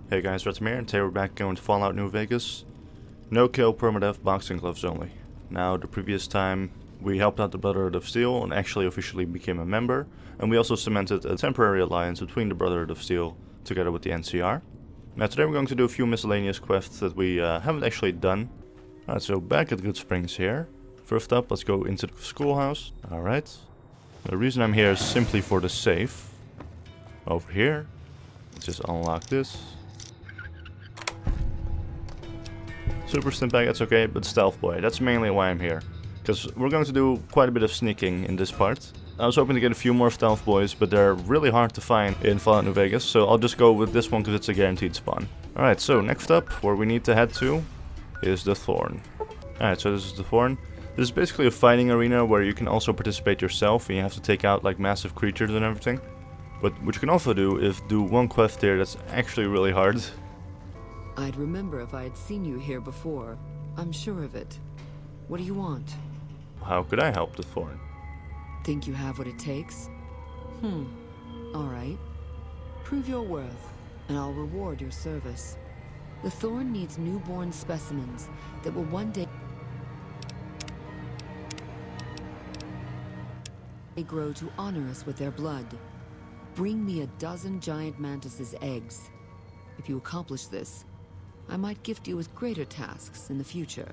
Hey guys, Radscorpion here, and today we're back going to Fallout New Vegas. No kill, permadeath, boxing gloves only. Now, the previous time we helped out the Brotherhood of Steel and actually officially became a member, and we also cemented a temporary alliance between the Brotherhood of Steel together with the NCR. Now today we're going to do a few miscellaneous quests that we haven't actually done. Alright, so back at Good Springs here. First up, let's go into the schoolhouse. Alright. The reason I'm here is simply for the safe. Over here. Let's just unlock this. Super Stimpak, that's okay, but Stealth Boy, that's mainly why I'm here. Because we're going to do quite a bit of sneaking in this part. I was hoping to get a few more Stealth Boys, but they're really hard to find in Fallout New Vegas, so I'll just go with this one because it's a guaranteed spawn. Alright, so next up, where we need to head to, is the Thorn. Alright, so this is the Thorn. This is basically a fighting arena where you can also participate yourself, and you have to take out like massive creatures and everything. But what you can also do is do one quest here that's actually really hard. I'd remember if I had seen you here before. I'm sure of it. What do you want? How could I help the Thorn? Think you have what it takes? Alright. Prove your worth, and I'll reward your service. The Thorn needs newborn specimens that will one day grow to honor us with their blood. Bring me 12 giant Mantis' eggs. If you accomplish this, I might gift you with greater tasks in the future.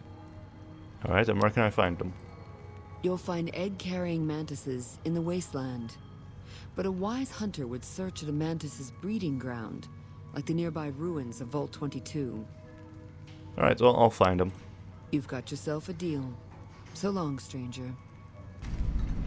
Alright, and where can I find them? You'll find egg-carrying mantises in the wasteland. But a wise hunter would search at a mantis' breeding ground, like the nearby ruins of Vault 22. Alright, well, I'll find them. You've got yourself a deal. So long, stranger.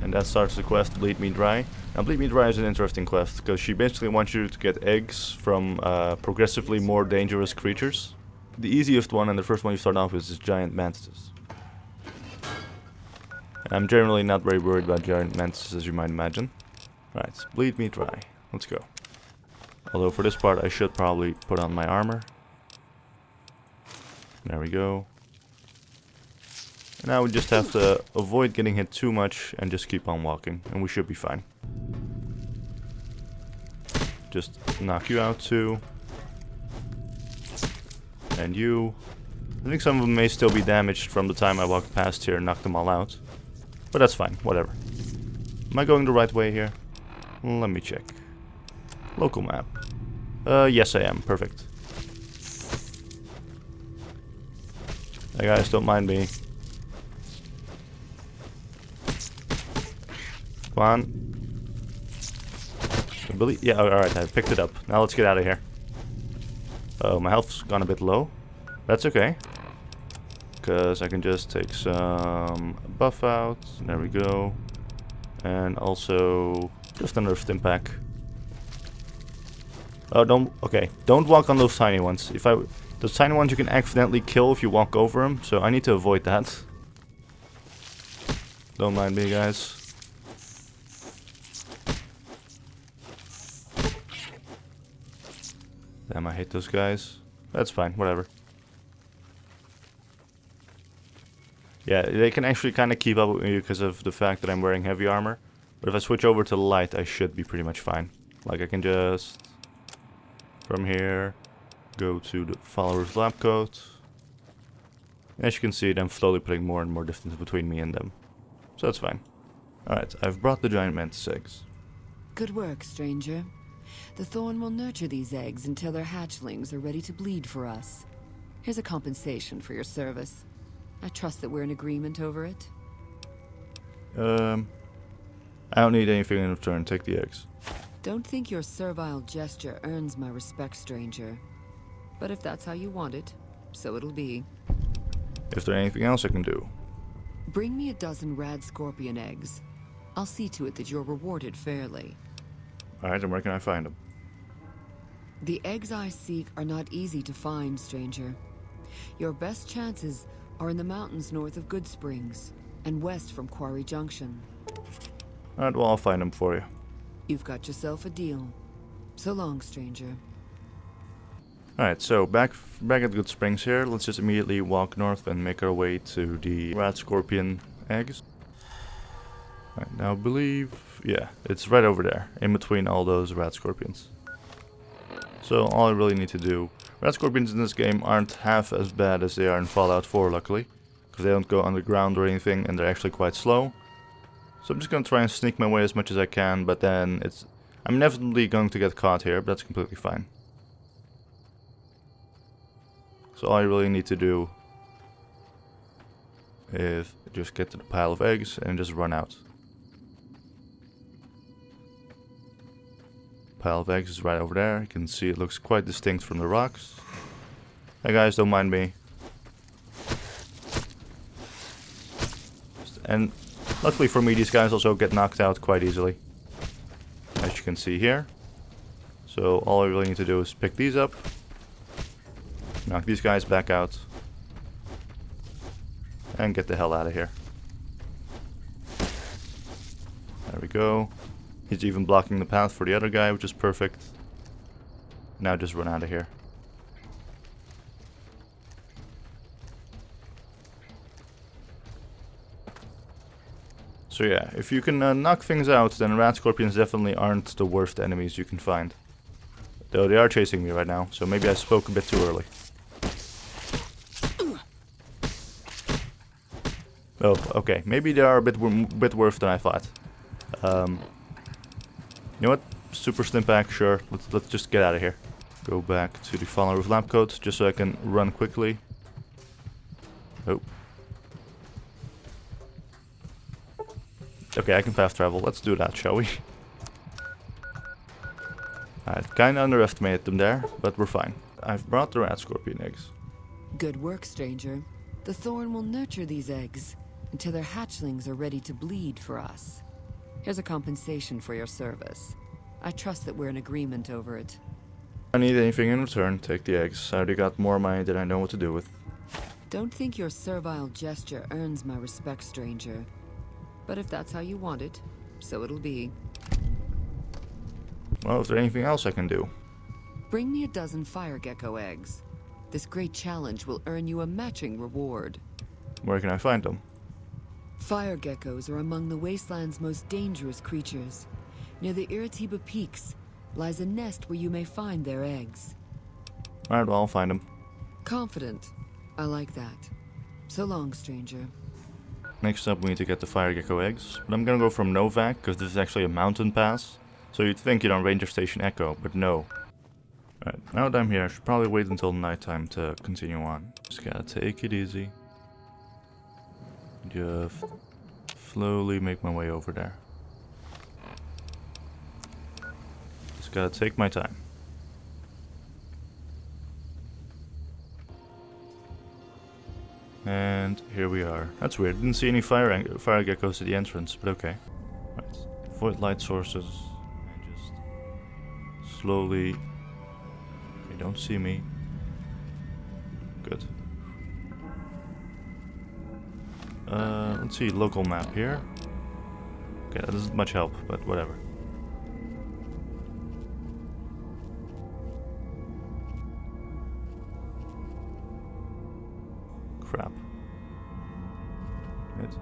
And that starts the quest, Bleed Me Dry. Now, Bleed Me Dry is an interesting quest, because she basically wants you to get eggs from progressively more dangerous creatures. The easiest one, and the first one you start off with, is giant mantises. I'm generally not very worried about giant mantises, as you might imagine. Right, Bleed Me Dry. Let's go. Although for this part I should probably put on my armor. There we go. And now we just have to avoid getting hit too much and just keep on walking, and we should be fine. Just knock you out too. And you. I think some of them may still be damaged from the time I walked past here and knocked them all out. But that's fine, whatever. Am I going the right way here? Let me check. Local map. Yes I am, perfect. Hey guys, don't mind me. Come on. Yeah, alright, I picked it up. Now let's get out of here. Oh, my health's gone a bit low. That's okay. Because I can just take some buff out. There we go. And also just another Stimpak. Oh, don't walk on those tiny ones. Those tiny ones you can accidentally kill if you walk over them, so I need to avoid that. Don't mind me, guys. Damn, I hate those guys. That's fine, whatever. Yeah, they can actually kind of keep up with me because of the fact that I'm wearing heavy armor. But if I switch over to light, I should be pretty much fine. Like, I can just, from here, go to the follower's lab coat. As you can see, I'm slowly putting more and more distance between me and them. So that's fine. Alright, I've brought the giant mantis eggs. Good work, stranger. The Thorn will nurture these eggs until their hatchlings are ready to bleed for us. Here's a compensation for your service. I trust that we're in agreement over it. I don't need anything in return. Take the eggs. Don't think your servile gesture earns my respect, stranger. But if that's how you want it, so it'll be. Is there anything else I can do? Bring me 12 Radscorpion eggs. I'll see to it that you're rewarded fairly. Alright, and where can I find them? The eggs I seek are not easy to find, stranger. Your best chances are in the mountains north of Good Springs and west from Quarry Junction. Alright, well, I'll find them for you. You've got yourself a deal. So long, stranger. Alright, so back at Good Springs here, let's just immediately walk north and make our way to the Radscorpion eggs. Alright, now I believe, yeah, it's right over there, in between all those Radscorpions. So all I really need to do... Radscorpions in this game aren't half as bad as they are in Fallout 4, luckily. Because they don't go underground or anything, and they're actually quite slow. So I'm just gonna try and sneak my way as much as I can, but then I'm inevitably going to get caught here, but that's completely fine. So all I really need to do is just get to the pile of eggs and just run out. Pile of eggs is right over there. You can see it looks quite distinct from the rocks. Hey guys, don't mind me. And luckily for me, these guys also get knocked out quite easily, as you can see here. So all I really need to do is pick these up, knock these guys back out, and get the hell out of here. There we go. He's even blocking the path for the other guy, which is perfect. Now just run out of here. So yeah, if you can knock things out, then Radscorpions definitely aren't the worst enemies you can find. Though they are chasing me right now, so maybe I spoke a bit too early. Oh, okay. Maybe they are a bit worse than I thought. You know what? Super stim pack, sure. Let's just get out of here. Go back to the Fallen Roof lab coat, just so I can run quickly. Oh. Okay, I can fast travel. Let's do that, shall we? I kinda underestimated them there, but we're fine. I've brought the Radscorpion eggs. Good work, stranger. The Thorn will nurture these eggs until their hatchlings are ready to bleed for us. Here's a compensation for your service. I trust that we're in agreement over it. If I need anything in return, take the eggs. I already got more money than I know what to do with. Don't think your servile gesture earns my respect, stranger. But if that's how you want it, so it'll be. Well, is there anything else I can do? Bring me a dozen fire gecko eggs. This great challenge will earn you a matching reward. Where can I find them? Fire geckos are among the wasteland's most dangerous creatures. Near the Iritiba Peaks lies a nest where you may find their eggs. Alright, well, I'll find them. Confident. I like that. So long, stranger. Next up, we need to get the fire gecko eggs. But I'm gonna go from Novak, because this is actually a mountain pass. So you'd think you'd on Ranger Station Echo, but no. Alright, now that I'm here, I should probably wait until nighttime to continue on. Just gotta take it easy. Just slowly make my way over there. Just gotta take my time. And here we are. That's weird. Didn't see any fire geckos at the entrance, but okay. Right. Avoid light sources. And just slowly. They don't see me. Good. Let's see, local map here. Okay, that doesn't much help, but whatever. Crap. Right.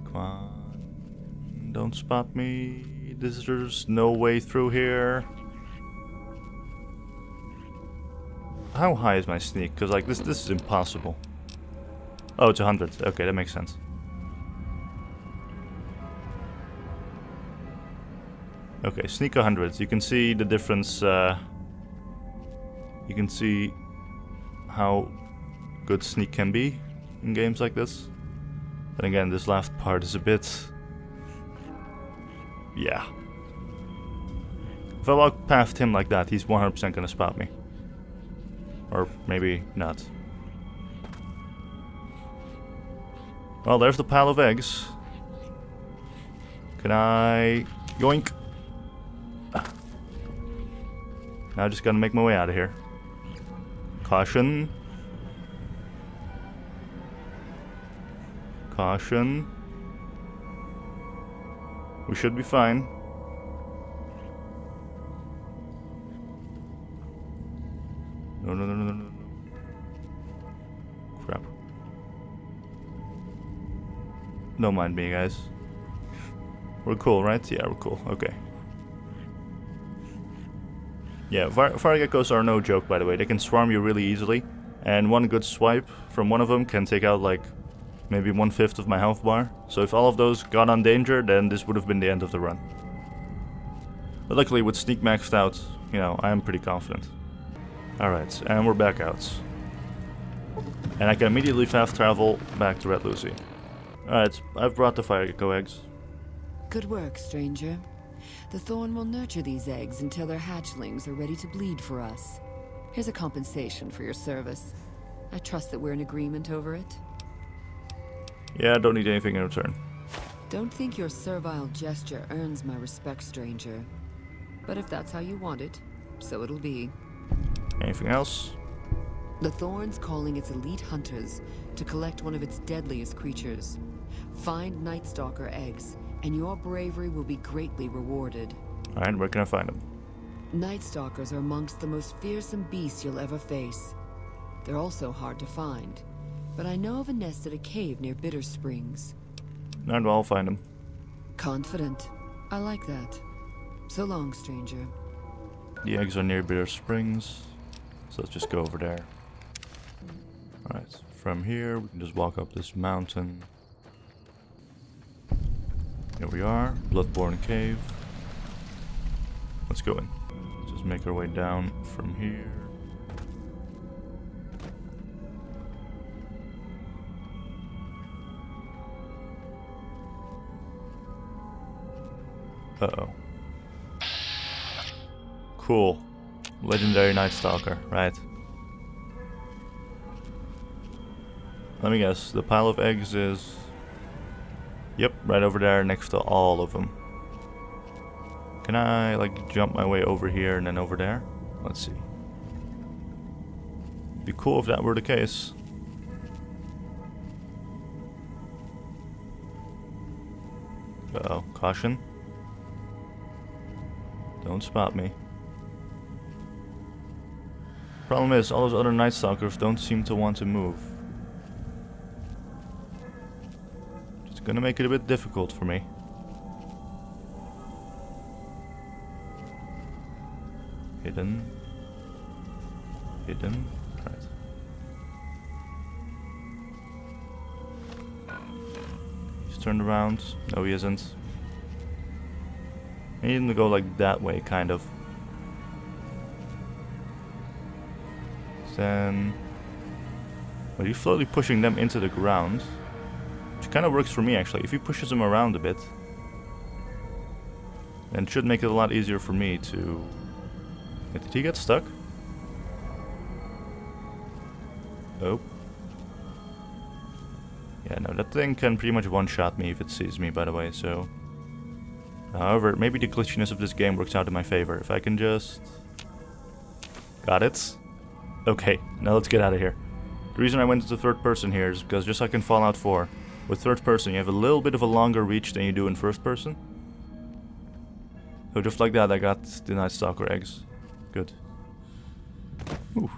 Come on. Don't spot me. There's no way through here. How high is my sneak? Because like this is impossible. Oh, it's 100. Okay, that makes sense. Okay, sneak 100. You can see the difference. You can see how good sneak can be in games like this. Then again, this last part is a bit. Yeah. If I walk past him like that, he's 100% gonna spot me. Or maybe not. Well, there's the pile of eggs. Can I... Yoink! Now I just gotta make my way out of here. Caution. Caution. We should be fine. No, no, no, no, no, no. Crap. Don't mind me, guys. We're cool, right? Yeah, we're cool. Okay. Yeah, fire geckos are no joke, by the way. They can swarm you really easily, and one good swipe from one of them can take out like maybe 1/5 of my health bar. So if all of those got on danger, then this would have been the end of the run. But luckily with sneak maxed out, you know, I am pretty confident. Alright, and we're back out. And I can immediately fast travel back to Red Lucy. Alright, I've brought the fire gecko eggs. Good work, stranger. The Thorn will nurture these eggs until their hatchlings are ready to bleed for us. Here's a compensation for your service. I trust that we're in agreement over it. Yeah, I don't need anything in return. Don't think your servile gesture earns my respect, stranger. But if that's how you want it, so it'll be. Anything else? The Thorn's calling its elite hunters to collect one of its deadliest creatures. Find Nightstalker eggs, and your bravery will be greatly rewarded. Alright, where can I find them? Nightstalkers are amongst the most fearsome beasts you'll ever face. They're also hard to find, but I know of a nest at a cave near Bitter Springs. Alright, well, I'll find them. Confident. I like that. So long, stranger. The eggs are near Bitter Springs, so let's just go over there. Alright, from here we can just walk up this mountain. Here we are, Bloodborne Cave. Let's go in. Let's just make our way down from here. Uh-oh. Cool. Legendary Nightstalker, right. Let me guess, the pile of eggs is... Yep, right over there next to all of them. Can I, like, jump my way over here and then over there? Let's see. Be cool if that were the case. Uh-oh, caution. Don't spot me. Problem is, all those other Nightstalkers don't seem to want to move. It's gonna make it a bit difficult for me. Hidden. Hidden. Right. He's turned around. No, he isn't. I need him to go like that way, kind of. Then... Well, he's slowly pushing them into the ground. Which kind of works for me, actually. If he pushes them around a bit, then it should make it a lot easier for me to... Wait, did he get stuck? Oh. Yeah, no, that thing can pretty much one-shot me if it sees me, by the way, so... However, maybe the glitchiness of this game works out in my favor. If I can just... Got it. Okay, now let's get out of here. The reason I went into third person here is because just like in Fallout 4, with third person you have a little bit of a longer reach than you do in first person. So just like that I got the Nightstalker eggs. Good. Ooh.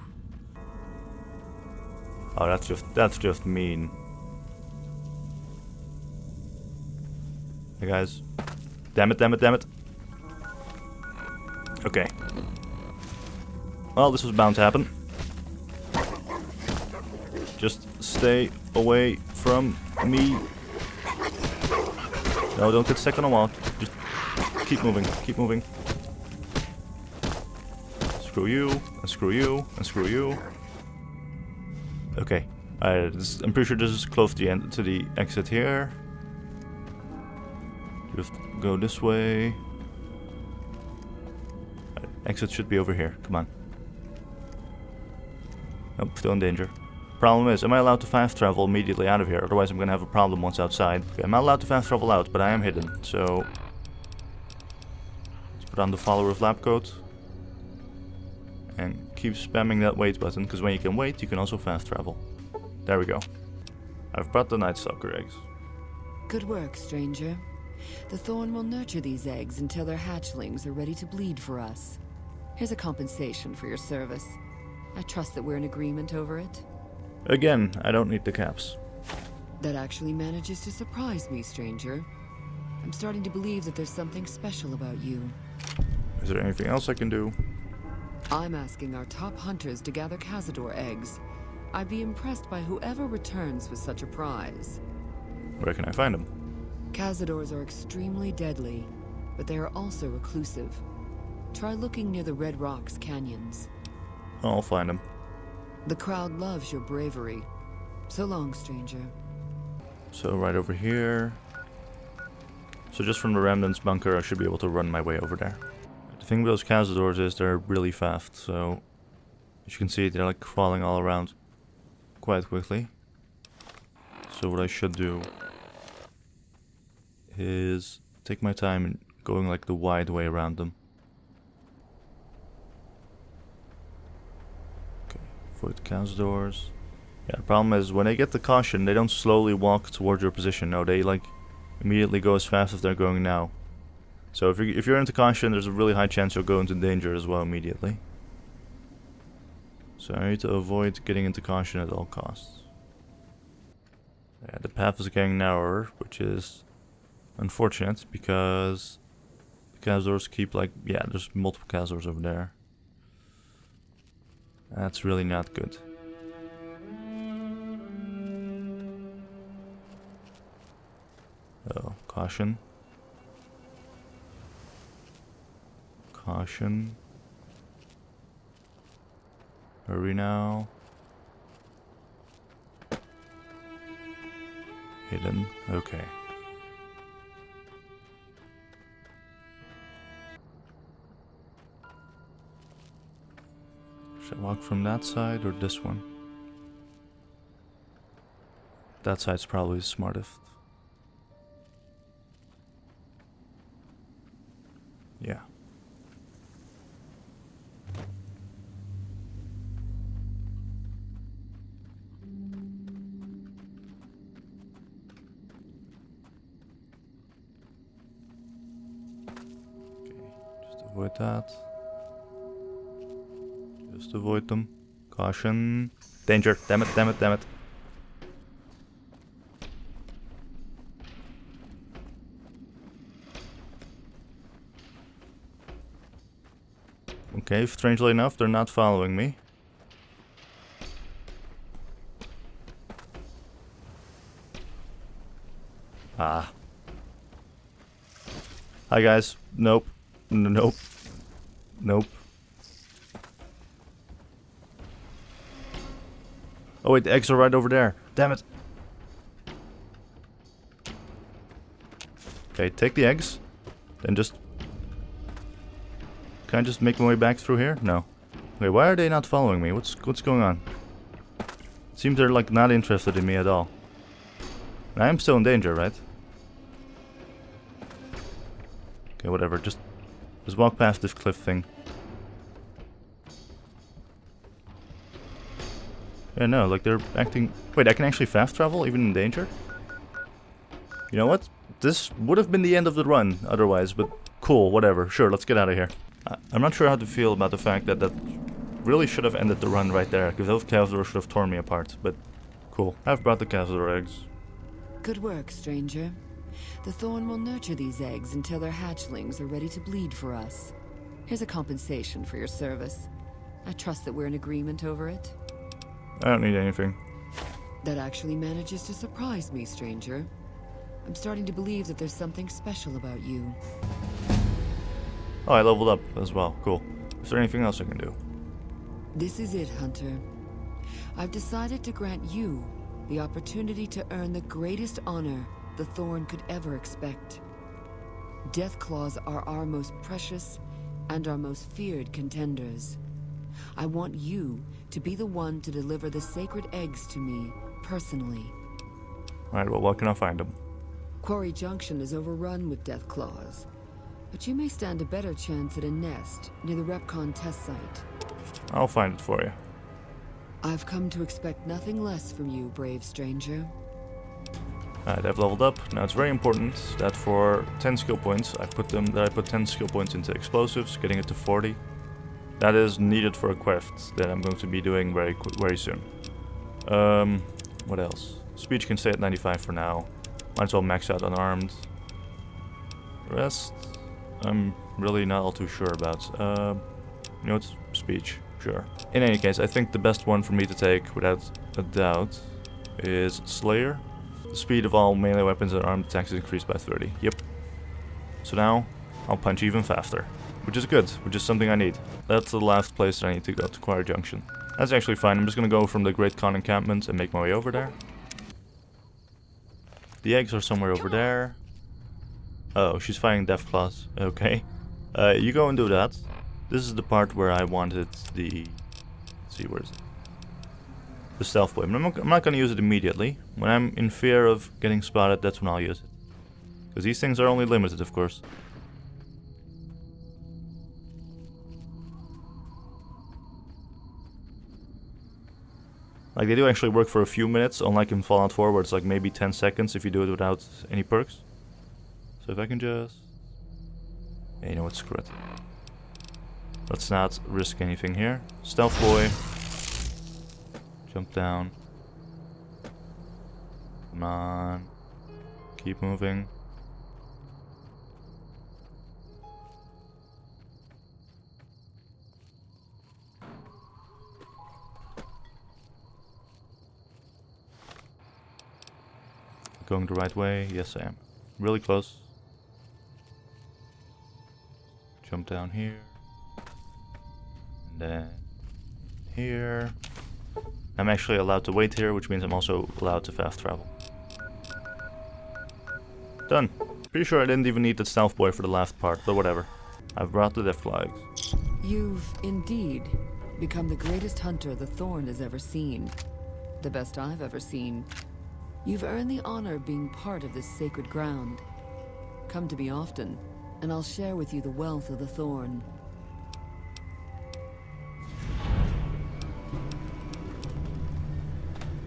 Oh, that's just mean. Hey guys. Damn it, damn it, damn it. Okay. Well, this was bound to happen. Just stay away from me. No, don't get stuck on a wall. Just keep moving, keep moving. Screw you, and screw you, and screw you. Okay. I'm pretty sure this is close to the end, to the exit here. Just go this way. Exit should be over here. Come on. Nope, still in danger. Problem is, am I allowed to fast travel immediately out of here? Otherwise I'm gonna have a problem once outside. Okay, I'm not allowed to fast travel out, but I am hidden, so... Let's put on the follower of lab coat. And keep spamming that wait button, because when you can wait, you can also fast travel. There we go. I've brought the Nightstalker eggs. Good work, stranger. The Thorn will nurture these eggs until their hatchlings are ready to bleed for us. Here's a compensation for your service. I trust that we're in agreement over it. Again, I don't need the caps. That actually manages to surprise me, stranger. I'm starting to believe that there's something special about you. Is there anything else I can do? I'm asking our top hunters to gather Cazador eggs. I'd be impressed by whoever returns with such a prize. Where can I find them? Cazadors are extremely deadly, but they are also reclusive. Try looking near the Red Rocks canyons. I'll find them. The crowd loves your bravery. So long, stranger. So right over here. So just from the Remnant's bunker, I should be able to run my way over there. The thing with those Cazadors is they're really fast, so as you can see, they're like crawling all around quite quickly. So what I should do is take my time and going like the wide way around them. Okay, avoid Cazadors. Yeah, the problem is when they get the caution, they don't slowly walk towards your position. No, they like immediately go as fast as they're going now. So if you're into caution, there's a really high chance you'll go into danger as well immediately. So I need to avoid getting into caution at all costs. Yeah, the path is getting narrower, which is unfortunate because the Cazadors keep like, yeah, there's multiple Cazadors over there. That's really not good. Oh, caution. Caution. Hurry now. Hidden. Okay. Should I walk from that side or this one? That side's probably the smartest. Yeah. Avoid that. Just avoid them. Caution. Danger. Damn it, damn it, damn it. Okay, strangely enough, they're not following me. Ah. Hi guys. Nope. Nope. Nope. Oh wait, the eggs are right over there. Damn it. Okay, take the eggs. Then just... Can I just make my way back through here? No. Wait, why are they not following me? What's going on? Seems they're like not interested in me at all. And I am still in danger, right? Okay, whatever. Just walk past this cliff thing. Yeah, no, like they're acting... Wait, I can actually fast travel even in danger? You know what? This would have been the end of the run otherwise, but cool, whatever. Sure, let's get out of here. I'm not sure how to feel about the fact that that really should have ended the run right there, because those Cazadors should have torn me apart, but cool. I've brought the Cazador eggs. Good work, stranger. The Thorn will nurture these eggs until their hatchlings are ready to bleed for us. Here's a compensation for your service. I trust that we're in agreement over it. I don't need anything. That actually manages to surprise me, stranger. I'm starting to believe that there's something special about you. Oh, I leveled up as well. Cool. Is there anything else I can do? This is it, Hunter. I've decided to grant you the opportunity to earn the greatest honor the Thorn could ever expect. Deathclaws are our most precious and our most feared contenders. I want you to be the one to deliver the sacred eggs to me, personally. Alright, well, where can I find them? Quarry Junction is overrun with Deathclaws, but you may stand a better chance at a nest near the Repcon test site. I'll find it for you. I've come to expect nothing less from you, brave stranger. Alright, I've leveled up. Now it's very important that for 10 skill points, I put 10 skill points into explosives, getting it to 40. That is needed for a quest that I'm going to be doing very soon. What else? Speech can stay at 95 for now. Might as well max out unarmed. The rest, I'm really not all too sure about. You know, speech, sure. In any case, I think the best one for me to take, without a doubt, is Slayer. The speed of all melee weapons and armed attacks is increased by 30. Yep. So now, I'll punch even faster. Which is good, which is something I need. That's the last place that I need to go, to Choir Junction. That's actually fine, I'm just gonna go from the Great Khan encampment and make my way over there. The eggs are somewhere over there. Oh, she's fighting Deathclaws. Okay. You go and do that. This is the part where I wanted the... Let's see, where is it? The stealth blade. I'm not gonna use it immediately. When I'm in fear of getting spotted, that's when I'll use it. Because these things are only limited, of course. Like, they do actually work for a few minutes, unlike in Fallout 4, where it's like maybe 10 seconds if you do it without any perks. So if I can just... Yeah, you know what, screw it. Let's not risk anything here. Stealth boy. Jump down. Come on. Keep moving. Going the right way? Yes, I am. Really close. Jump down here. And then here. I'm actually allowed to wait here, which means I'm also allowed to fast travel. Done. Pretty sure I didn't even need the stealth boy for the last part, but whatever. I've brought the Deathclaw eggs. You've indeed become the greatest hunter the Thorn has ever seen. The best I've ever seen. You've earned the honor of being part of this sacred ground. Come to me often, and I'll share with you the wealth of the Thorn.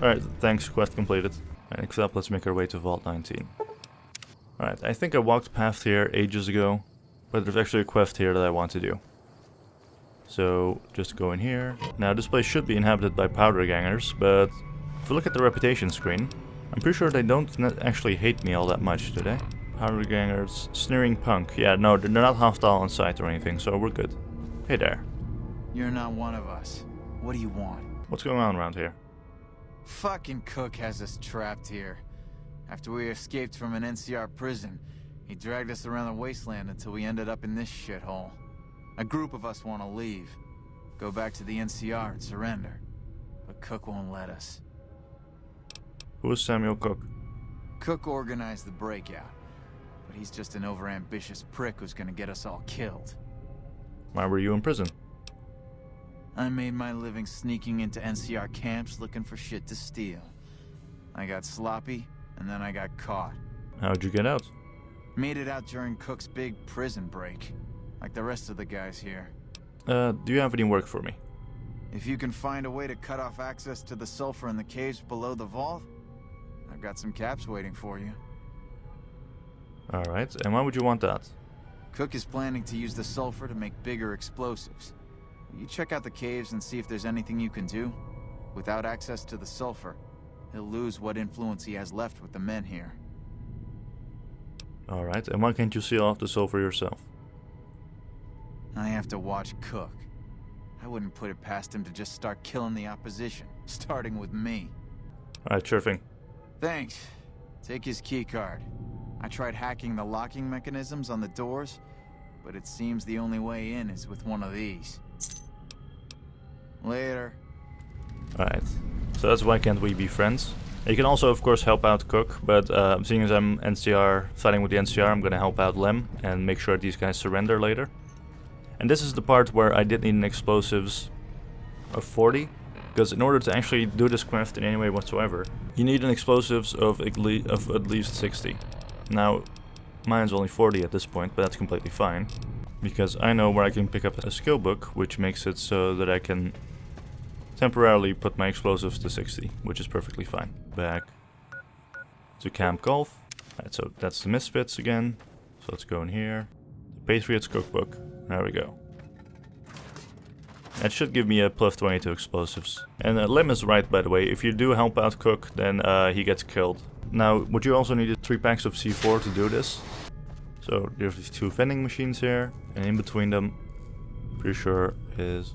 Alright, thanks, quest completed. Next up, let's make our way to Vault 19. Alright, I think I walked past here ages ago, but there's actually a quest here that I want to do. So, just go in here. Now, this place should be inhabited by powder gangers, but if we look at the reputation screen, I'm pretty sure they don't actually hate me all that much, do they? Powder gangers, sneering punk. Yeah, no, they're not hostile on sight or anything, so we're good. Hey there. You're not one of us. What do you want? What's going on around here? Fucking Cook has us trapped here. After we escaped from an NCR prison, he dragged us around the wasteland until we ended up in this shithole. A group of us want to leave. Go back to the NCR and surrender. But Cook won't let us. Who is Samuel Cook? Cook organized the breakout. But he's just an overambitious prick who's gonna get us all killed. Why were you in prison? I made my living sneaking into NCR camps looking for shit to steal. I got sloppy, and then I got caught. How'd you get out? Made it out during Cook's big prison break, like the rest of the guys here. Do you have any work for me? If you can find a way to cut off access to the sulfur in the caves below the vault, I've got some caps waiting for you. Alright, and why would you want that? Cook is planning to use the sulfur to make bigger explosives. You check out the caves and see if there's anything you can do. Without access to the sulfur, he'll lose what influence he has left with the men here. Alright, and why can't you seal off the sulfur yourself? I have to watch Cook. I wouldn't put it past him to just start killing the opposition, starting with me. Alright, sure thing. Thanks. Take his keycard. I tried hacking the locking mechanisms on the doors, but it seems the only way in is with one of these. Later. Alright, so that's why can't we be friends. You can also, of course, help out Cook, but seeing as I'm fighting with the NCR, I'm gonna help out Lem and make sure these guys surrender later. And this is the part where I did need an explosives of 40, because in order to actually do this quest in any way whatsoever, you need an explosives of at least 60. Now, mine's only 40 at this point, but that's completely fine, because I know where I can pick up a skill book, which makes it so that I can temporarily put my explosives to 60, which is perfectly fine. Back to Camp Golf. Right, so that's the Misfits again. So let's go in here. The Patriots Cookbook. There we go. That should give me a plus 22 explosives. And Lem is right, by the way. If you do help out Cook, then he gets killed. Now, would you also need 3 packs of C4 to do this? So there's these 2 vending machines here, and in between them, pretty sure is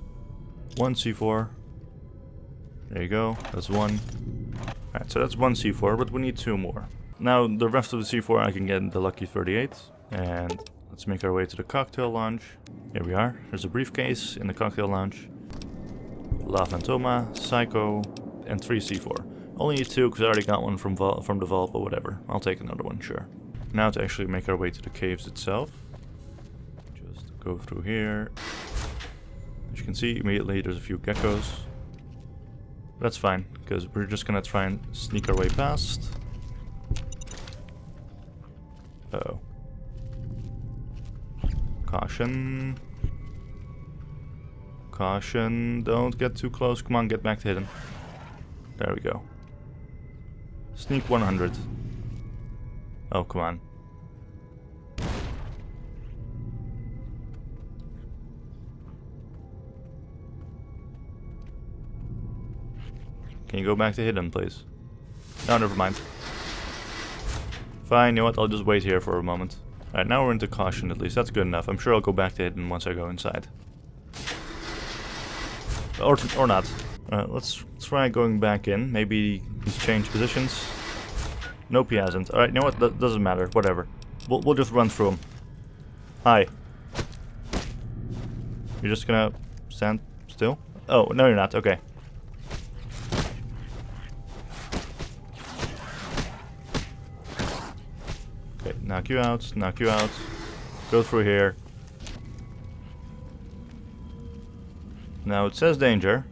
One C4. There you go, that's one. Alright, so that's one C4, but we need 2 more. Now, the rest of the C4 I can get in the Lucky 38. And let's make our way to the cocktail lounge. Here we are. There's a briefcase in the cocktail lounge. La Fantoma, Psycho, and 3 C4. Only need 2 because I already got one from the vault, but whatever. I'll take another one, sure. Now to actually make our way to the caves itself. Just go through here. As you can see, immediately there's a few geckos. That's fine, because we're just gonna try and sneak our way past. Uh-oh. Caution. Caution, don't get too close. Come on, get back to hidden. There we go. Sneak 100. Oh, come on. Can you go back to hidden, please? No, never mind. Fine, you know what? I'll just wait here for a moment. Alright, now we're into caution at least. That's good enough. I'm sure I'll go back to hidden once I go inside. Or not. Let's try going back in. Maybe he's changed positions. Nope, he hasn't. Alright, you know what? That doesn't matter. Whatever. We'll just run through him. Hi. You're just gonna stand still? Oh, no you're not. Okay. Okay, knock you out. Knock you out. Go through here. Now it says danger,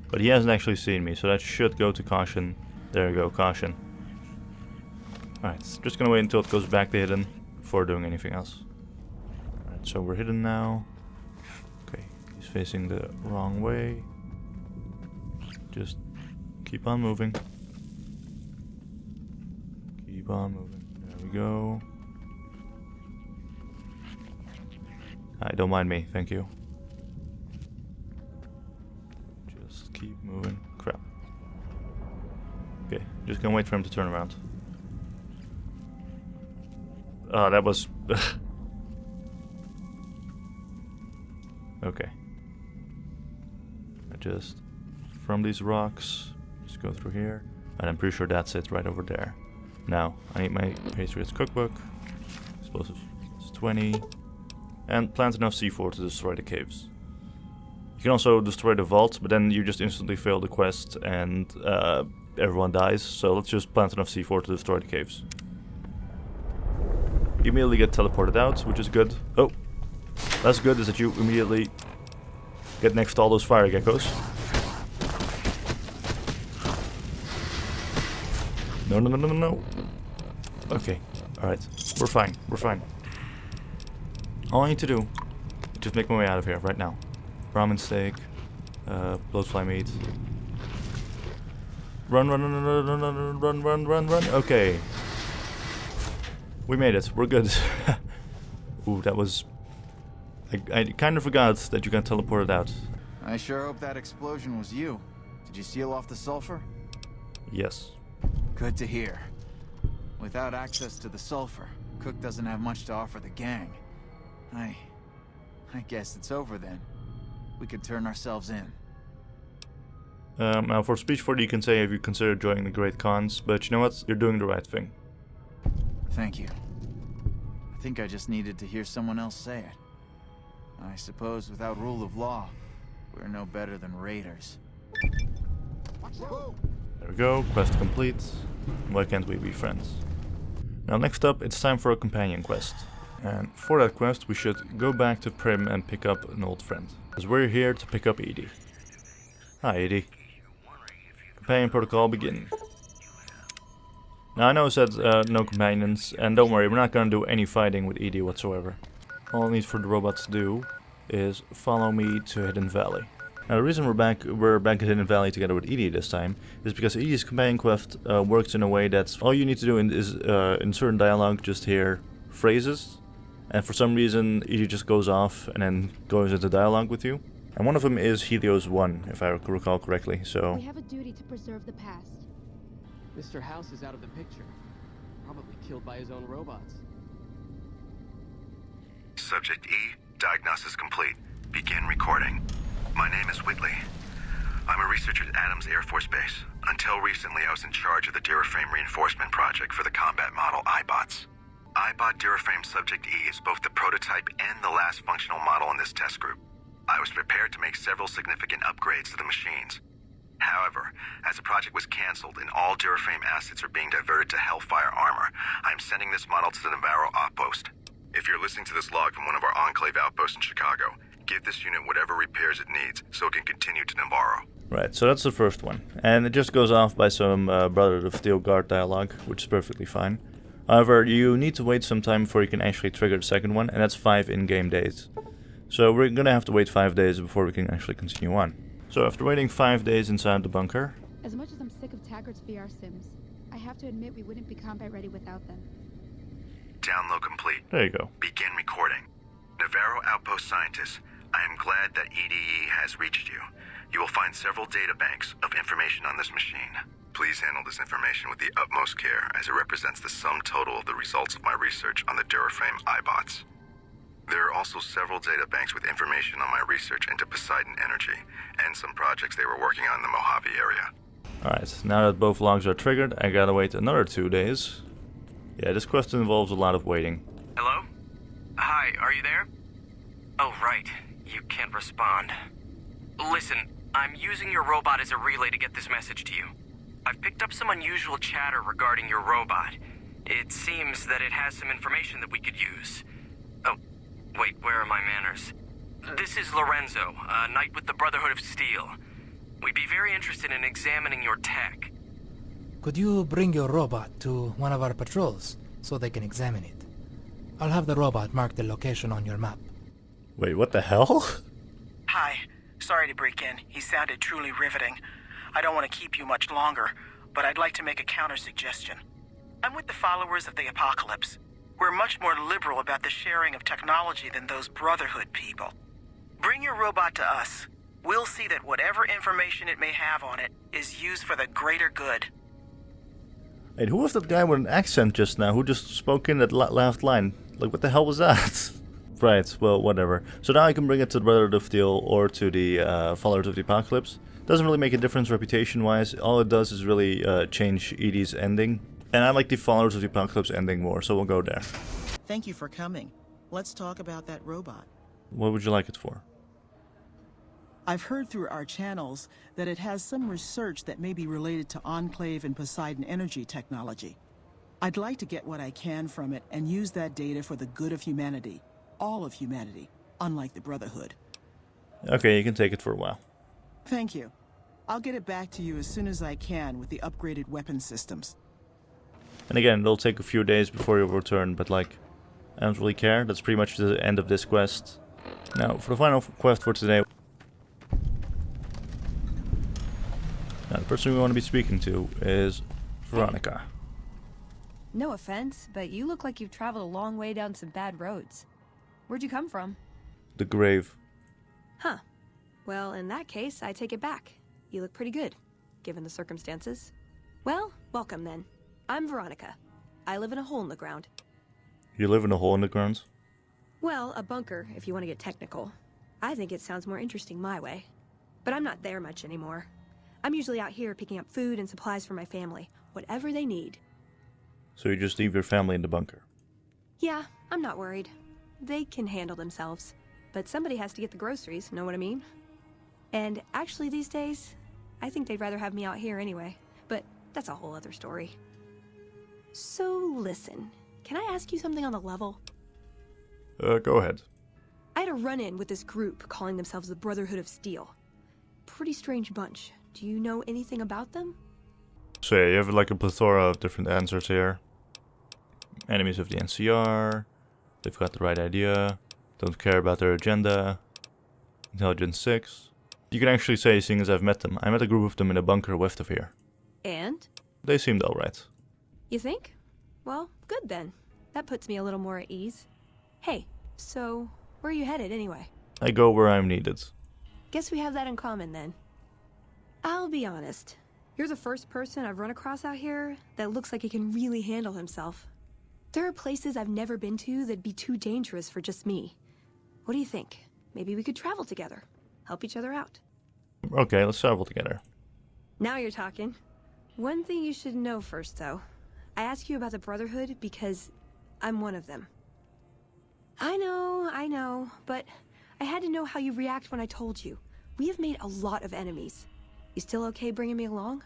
but he hasn't actually seen me, so that should go to caution. There we go, caution. Alright, just gonna wait until it goes back to hidden before doing anything else. Alright, so we're hidden now. Okay, he's facing the wrong way. Just keep on moving. Keep on moving. There we go. Alright, don't mind me, thank you. Keep moving. Crap. Okay, just gonna wait for him to turn around. Oh, that was... Okay. I just... From these rocks, just go through here. And I'm pretty sure that's it right over there. Now, I need my Patriots cookbook. Explosive is 20. And plant enough C4 to destroy the caves. You can also destroy the vault, but then you just instantly fail the quest and everyone dies. So let's just plant enough C4 to destroy the caves. You immediately get teleported out, which is good. Oh, that's good, is that you immediately get next to all those fire geckos. No, no, no, no, no, no. Okay, alright. We're fine, we're fine. All I need to do is just make my way out of here right now. Ramen steak, bloatfly meat. Run, run, run, run, run, run, run, run, run, run. Okay. We made it. We're good. Ooh, that was... I kind of forgot that you got teleported out. I sure hope that explosion was you. Did you seal off the sulfur? Yes. Good to hear. Without access to the sulfur, Cook doesn't have much to offer the gang. I guess it's over then. We could turn ourselves in. Now for speech 40 you can say have you considered joining the Great Khans, but you know what? You're doing the right thing. Thank you. I think I just needed to hear someone else say it. I suppose without rule of law, we're no better than raiders. There we go, quest complete. Why can't we be friends? Now next up, it's time for a companion quest. And for that quest we should go back to Prim and pick up an old friend. Because we're here to pick up Edie. Hi Edie. Companion protocol begin. Now I know I said no companions, and don't worry, we're not gonna do any fighting with Edie whatsoever. All I need for the robot to do is follow me to Hidden Valley. Now the reason we're back at Hidden Valley together with Edie this time is because Edie's companion quest works in a way that all you need to do is in certain dialogue just hear phrases, and for some reason Edie just goes off and then goes into dialogue with you. And one of them is Helios 1, if I recall correctly, so... We have a duty to preserve the past. Mr. House is out of the picture. Probably killed by his own robots. Subject E, diagnosis complete. Begin recording. My name is Whitley. I'm a researcher at Adams Air Force Base. Until recently, I was in charge of the Duraframe Reinforcement Project for the combat model iBots. iBot Duraframe Subject E is both the prototype and the last functional model in this test group. I was prepared to make several significant upgrades to the machines. However, as the project was canceled and all Duraframe assets are being diverted to Hellfire armor, I am sending this model to the Navarro outpost. If you're listening to this log from one of our Enclave outposts in Chicago, give this unit whatever repairs it needs so it can continue to Navarro. Right, so that's the first one. And it just goes off by some Brotherhood of Steel guard dialogue, which is perfectly fine. However, you need to wait some time before you can actually trigger the second one, and that's 5 in-game days. So we're gonna have to wait 5 days before we can actually continue on. So after waiting 5 days inside the bunker... As much as I'm sick of Taggart's VR sims, I have to admit we wouldn't be combat ready without them. Download complete. There you go. Begin recording. Navarro Outpost Scientists, I am glad that EDE has reached you. You will find several databanks of information on this machine. Please handle this information with the utmost care, as it represents the sum total of the results of my research on the Duraframe iBots. There are also several databanks with information on my research into Poseidon Energy, and some projects they were working on in the Mojave area. Alright, now that both logs are triggered, I gotta wait another 2 days. Yeah, this quest involves a lot of waiting. Hello? Hi, are you there? Oh, right. You can't respond. Listen, I'm using your robot as a relay to get this message to you. I've picked up some unusual chatter regarding your robot. It seems that it has some information that we could use. Oh, wait, where are my manners? This is Lorenzo, a knight with the Brotherhood of Steel. We'd be very interested in examining your tech. Could you bring your robot to one of our patrols so they can examine it? I'll have the robot mark the location on your map. Wait, what the hell? Hi. Sorry to break in. He sounded truly riveting. I don't want to keep you much longer, but I'd like to make a counter-suggestion. I'm with the followers of the Apocalypse. We're much more liberal about the sharing of technology than those Brotherhood people. Bring your robot to us. We'll see that whatever information it may have on it is used for the greater good. Hey, who was that guy with an accent just now who just spoke in that last line? Like, what the hell was that? Right, well, whatever. So now I can bring it to the Brotherhood of Steel or to the Followers of the Apocalypse. Doesn't really make a difference reputation-wise. All it does is really change Edie's ending. And I like the Followers of the Apocalypse ending more, so we'll go there. Thank you for coming. Let's talk about that robot. What would you like it for? I've heard through our channels that it has some research that may be related to Enclave and Poseidon Energy technology. I'd like to get what I can from it and use that data for the good of humanity. All of humanity, unlike the Brotherhood. Okay, you can take it for a while. Thank you. I'll get it back to you as soon as I can with the upgraded weapon systems. And again, it'll take a few days before you'll return, but like, I don't really care. That's pretty much the end of this quest. Now, for the final quest for today. Now, the person we want to be speaking to is Veronica. No offense, but you look like you've traveled a long way down some bad roads. Where'd you come from? The grave. Huh. Well, in that case, I take it back. You look pretty good, given the circumstances. Well, welcome then. I'm Veronica. I live in a hole in the ground. You live in a hole in the ground? Well, a bunker, if you want to get technical. I think it sounds more interesting my way. But I'm not there much anymore. I'm usually out here picking up food and supplies for my family, whatever they need. So you just leave your family in the bunker? Yeah, I'm not worried. They can handle themselves. But somebody has to get the groceries, know what I mean? And actually these days, I think they'd rather have me out here anyway. But that's a whole other story. So listen, can I ask you something on the level? Go ahead. I had a run-in with this group calling themselves the Brotherhood of Steel. Pretty strange bunch. Do you know anything about them? So yeah, you have like a plethora of different answers here. Enemies of the NCR, they've got the right idea, don't care about their agenda, Intelligence 6. You can actually say, seeing as I've met them, I met a group of them in a bunker west of here. And? They seemed alright. You think? Well, good then. That puts me a little more at ease. Hey, so where are you headed anyway? I go where I'm needed. Guess we have that in common then. I'll be honest. You're the first person I've run across out here that looks like he can really handle himself. There are places I've never been to that'd be too dangerous for just me. What do you think? Maybe we could travel together. help each other out. Okay, let's travel together. Now you're talking. One thing you should know first, though. I ask you about the Brotherhood because I'm one of them. I know, but I had to know how you react when I told you. We have made a lot of enemies. You still okay bringing me along?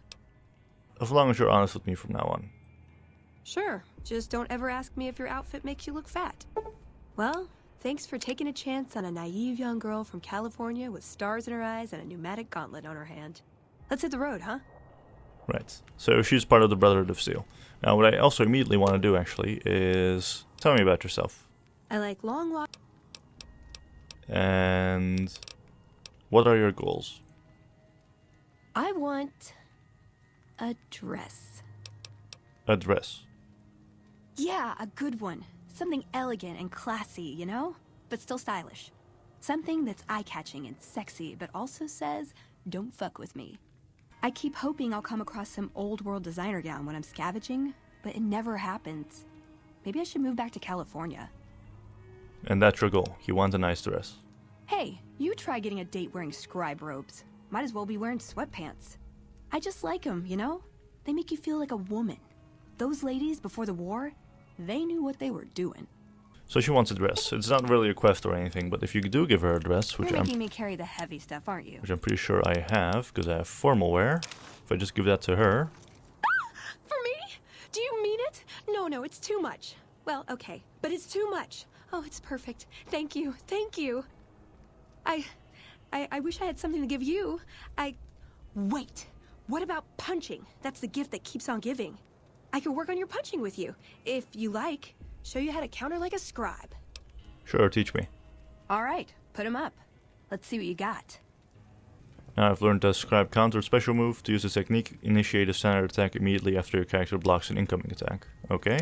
As long as you're honest with me from now on. Sure, just don't ever ask me if your outfit makes you look fat. Well, thanks for taking a chance on a naive young girl from California with stars in her eyes and a pneumatic gauntlet on her hand. Let's hit the road, huh? Right, so she's part of the Brotherhood of Steel. Now what I also immediately want to do actually is tell me about yourself. I like long walks. And what are your goals? I want a dress. A dress? Yeah, a good one. Something elegant and classy, you know? But still stylish. Something that's eye-catching and sexy, but also says, don't fuck with me. I keep hoping I'll come across some old-world designer gown when I'm scavenging, but it never happens. Maybe I should move back to California. And that's your goal. You want a nice dress. Hey, you try getting a date wearing scribe robes. Might as well be wearing sweatpants. I just like them, you know? They make you feel like a woman. Those ladies before the war, they knew what they were doing. So she wants a dress. It's not really a quest or anything, but if you do give her a dress, You're making me carry the heavy stuff, aren't you? which I'm pretty sure I have, because I have formal wear. If I just give that to her... For me? Do you mean it? No, it's too much. Well, okay, but it's too much. Oh, it's perfect. Thank you. I wish I had something to give you. Wait. What about punching? That's the gift that keeps on giving. I could work on your punching with you, if you like. Show you how to counter like a scribe. Sure, teach me. All right, put him up. Let's see what you got. Now I've learned the Scribe Counter special move. To use this technique, initiate a standard attack immediately after your character blocks an incoming attack. Okay.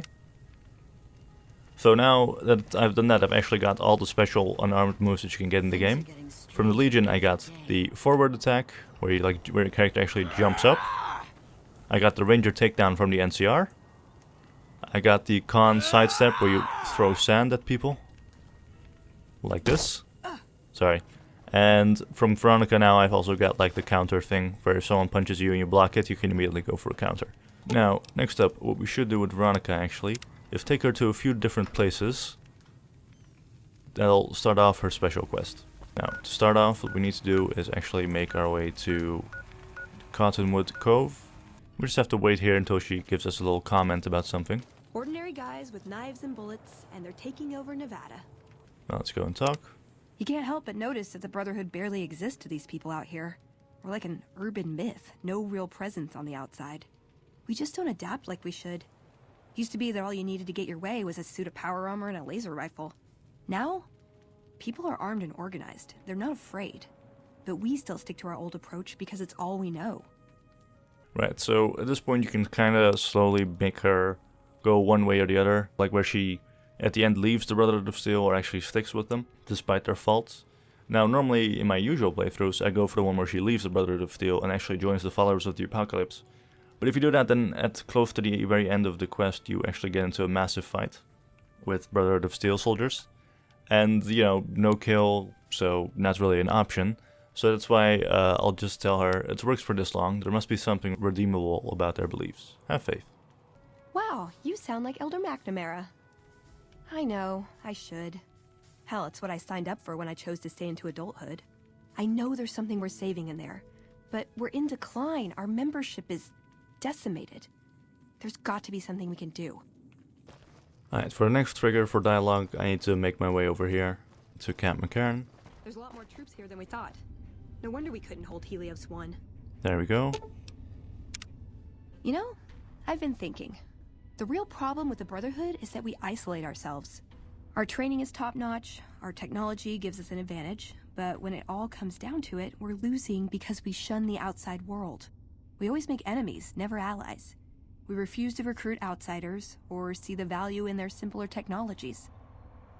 So now that I've done that, I've actually got all the special unarmed moves that you can get in the game. From the Legion, I got the forward attack, where your character actually jumps up. I got the Ranger takedown from the NCR. I got the Con sidestep, where you throw sand at people. Like this. Sorry. And from Veronica now, I've also got like the counter thing, where if someone punches you and you block it, you can immediately go for a counter. Now, next up, what we should do with Veronica actually, is take her to a few different places. That'll start off her special quest. Now, to start off, what we need to do is actually make our way to Cottonwood Cove. We just have to wait here until she gives us a little comment about something. Ordinary guys with knives and bullets, and they're taking over Nevada. Now let's go and talk. You can't help but notice that the Brotherhood barely exists to these people out here. We're like an urban myth, no real presence on the outside. We just don't adapt like we should. Used to be that all you needed to get your way was a suit of power armor and a laser rifle. Now, people are armed and organized. They're not afraid. But we still stick to our old approach because it's all we know. Right, so at this point you can kind of slowly make her go one way or the other. Like where she, at the end, leaves the Brotherhood of Steel or actually sticks with them, despite their faults. Now, normally in my usual playthroughs, I go for the one where she leaves the Brotherhood of Steel and actually joins the Followers of the Apocalypse. But if you do that, then at close to the very end of the quest, you actually get into a massive fight with Brotherhood of Steel soldiers. And, you know, no kill, so not really an option. So that's why I'll just tell her, it works for this long, there must be something redeemable about their beliefs. Have faith. Wow, you sound like Elder McNamara. I know, I should. Hell, it's what I signed up for when I chose to stay into adulthood. I know there's something we're saving in there, but we're in decline. Our membership is decimated. There's got to be something we can do. Alright, for the next trigger for dialogue, I need to make my way over here to Camp McCarran. There's a lot more troops here than we thought. No wonder we couldn't hold Helios 1. There we go. You know, I've been thinking. The real problem with the Brotherhood is that we isolate ourselves. Our training is top-notch, our technology gives us an advantage, but when it all comes down to it, we're losing because we shun the outside world. We always make enemies, never allies. We refuse to recruit outsiders or see the value in their simpler technologies.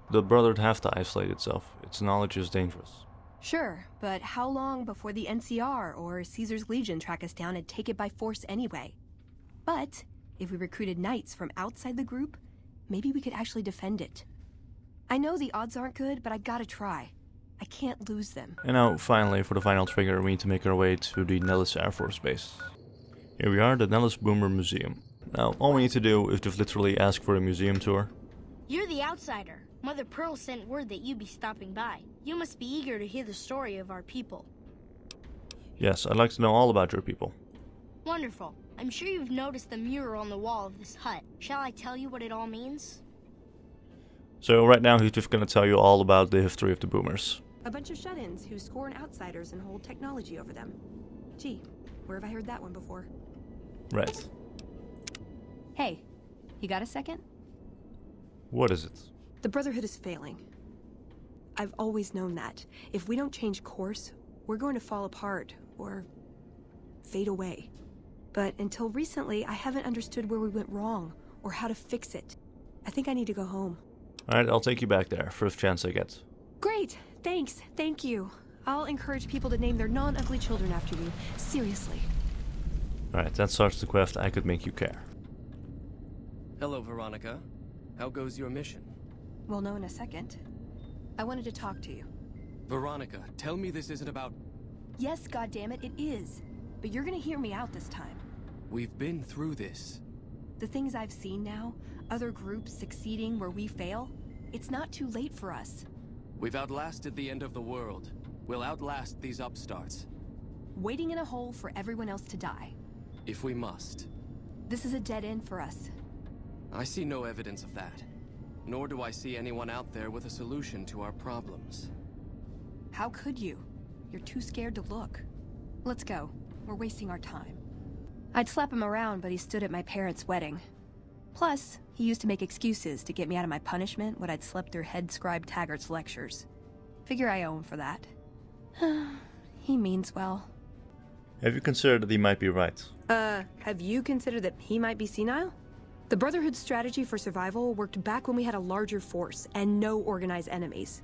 The Brotherhood have to isolate itself. Its knowledge is dangerous. Sure, but how long before the NCR or Caesar's Legion track us down and take it by force anyway? But if we recruited knights from outside the group, maybe we could actually defend it. I know the odds aren't good, but I gotta try. I can't lose them. And now, finally, for the final trigger, we need to make our way to the Nellis Air Force Base. Here we are, the Nellis Boomer Museum. Now, all we need to do is just literally ask for a museum tour. You're the outsider. Mother Pearl sent word that you'd be stopping by. You must be eager to hear the story of our people. Yes, I'd like to know all about your people. Wonderful. I'm sure you've noticed the mural on the wall of this hut. Shall I tell you what it all means? So right now he's just gonna tell you all about the history of the Boomers. A bunch of shut-ins who scorn outsiders and hold technology over them. Gee, where have I heard that one before? Right. Hey, you got a second? What is it? The Brotherhood is failing. I've always known that. If we don't change course, we're going to fall apart, or fade away. But until recently, I haven't understood where we went wrong, or how to fix it. I think I need to go home. Alright, I'll take you back there, first chance I get. Great! Thanks, thank you. I'll encourage people to name their non-ugly children after you. Seriously. Alright, that starts the quest I could make you care. Hello, Veronica. How goes your mission? We'll know in a second. I wanted to talk to you. Veronica, tell me this isn't about... Yes, goddammit, it is. But you're gonna hear me out this time. We've been through this. The things I've seen now, other groups succeeding where we fail, it's not too late for us. We've outlasted the end of the world. We'll outlast these upstarts. Waiting in a hole for everyone else to die. If we must. This is a dead end for us. I see no evidence of that. Nor do I see anyone out there with a solution to our problems. How could you? You're too scared to look. Let's go. We're wasting our time. I'd slap him around, but he stood at my parents' wedding. Plus, he used to make excuses to get me out of my punishment when I'd slept through head scribe Taggart's lectures. Figure I owe him for that. He means well. Have you considered that he might be right? Have you considered that he might be senile? The Brotherhood's strategy for survival worked back when we had a larger force and no organized enemies.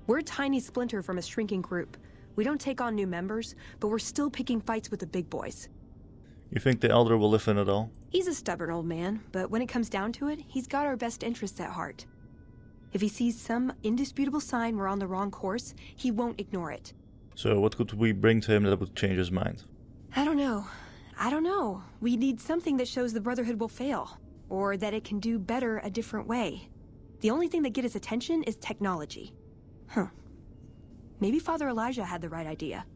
We're a tiny splinter from a shrinking group. We don't take on new members, but we're still picking fights with the big boys. You think the Elder will listen at all? He's a stubborn old man, but when it comes down to it, he's got our best interests at heart. If he sees some indisputable sign we're on the wrong course, he won't ignore it. So what could we bring to him that would change his mind? I don't know. We need something that shows the Brotherhood will fail, or that it can do better a different way. The only thing that gets his attention is technology. Maybe Father Elijah had the right idea.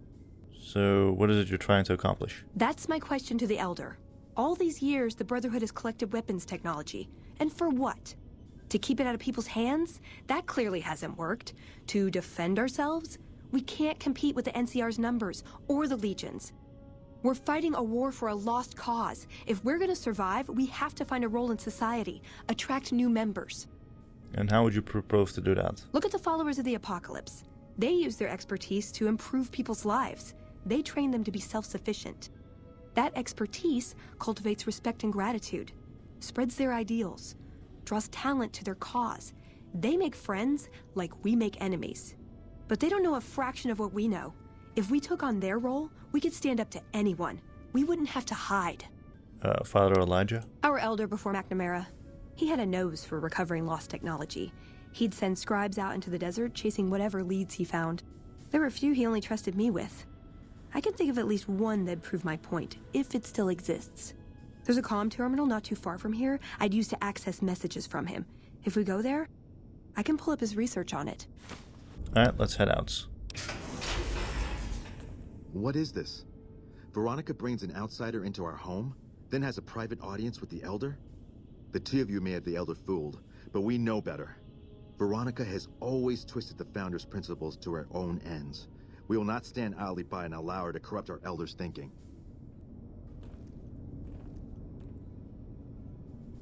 So what is it you're trying to accomplish? That's my question to the Elder. All these years, the Brotherhood has collected weapons technology. And for what? To keep it out of people's hands? That clearly hasn't worked. To defend ourselves? We can't compete with the NCR's numbers, or the Legions. We're fighting a war for a lost cause. If we're gonna survive, we have to find a role in society, attract new members. And how would you propose to do that? Look at the followers of the Apocalypse. They use their expertise to improve people's lives. They train them to be self-sufficient. That expertise cultivates respect and gratitude, spreads their ideals, draws talent to their cause. They make friends like we make enemies. But they don't know a fraction of what we know. If we took on their role, we could stand up to anyone. We wouldn't have to hide. Father Elijah? Our elder before McNamara. He had a nose for recovering lost technology. He'd send scribes out into the desert chasing whatever leads he found. There were a few he only trusted me with. I can think of at least one that'd prove my point, if it still exists. There's a comm terminal not too far from here I'd use to access messages from him. If we go there, I can pull up his research on it. Alright, let's head out. What is this? Veronica brings an outsider into our home, then has a private audience with the Elder? The two of you may have the Elder fooled, but we know better. Veronica has always twisted the Founder's principles to her own ends. We will not stand idly by and allow her to corrupt our Elder's thinking.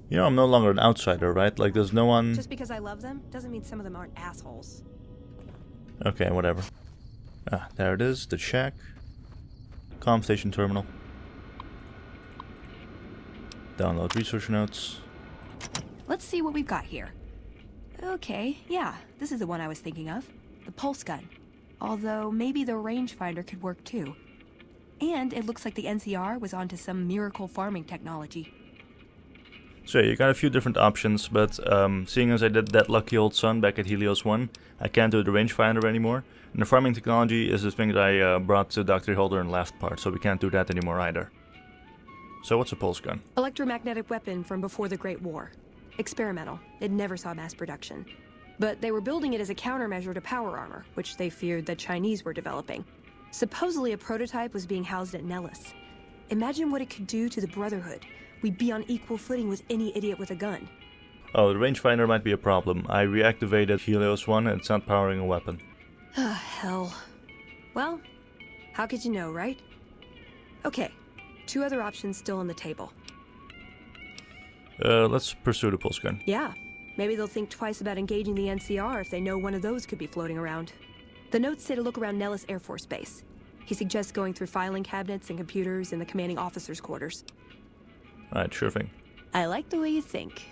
You know, I'm no longer an outsider, right? Like, there's no one... Just because I love them, doesn't mean some of them aren't assholes. Okay, whatever. Ah, there it is, the shack. Comm station terminal. Download research notes. Let's see what we've got here. Okay, yeah, this is the one I was thinking of. The pulse gun. Although, maybe the rangefinder could work too. And it looks like the NCR was onto some miracle farming technology. So yeah, you got a few different options, but seeing as I did that lucky old son back at Helios 1, I can't do the rangefinder anymore. And the farming technology is the thing that I brought to Dr. Holder in last part, so we can't do that anymore either. So what's a pulse gun? Electromagnetic weapon from before the Great War. Experimental. It never saw mass production. But they were building it as a countermeasure to power armor, which they feared the Chinese were developing. Supposedly a prototype was being housed at Nellis. Imagine what it could do to the Brotherhood. We'd be on equal footing with any idiot with a gun. Oh, the rangefinder might be a problem. I reactivated Helios 1 and it's not powering a weapon. Ah, hell. Well, how could you know, right? Okay, 2 other options still on the table. Let's pursue the pulse gun. Yeah, maybe they'll think twice about engaging the NCR if they know one of those could be floating around. The notes say to look around Nellis Air Force Base. He suggests going through filing cabinets and computers in the commanding officer's quarters. Alright, sure thing. I like the way you think.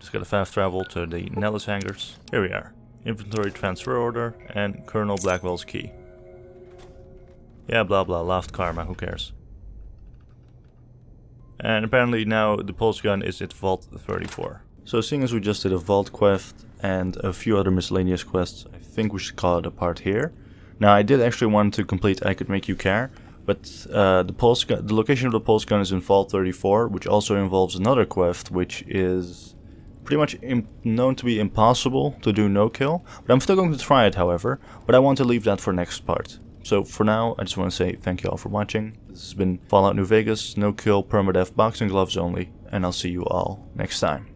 Just gotta fast travel to the Nellis hangars. Here we are. Inventory transfer order and Colonel Blackwell's key. Yeah, blah blah, laughed karma, who cares. And apparently now the pulse gun is at Vault 34. So seeing as we just did a Vault quest and a few other miscellaneous quests, I think we should call it a part here. Now I did actually want to complete I Could Make You Care, but the location of the pulse gun is in Vault 34, which also involves another quest, which is pretty much known to be impossible to do no kill. But I'm still going to try it, however, but I want to leave that for next part. So for now, I just want to say thank you all for watching. This has been Fallout New Vegas, no kill, permadeath, boxing gloves only, and I'll see you all next time.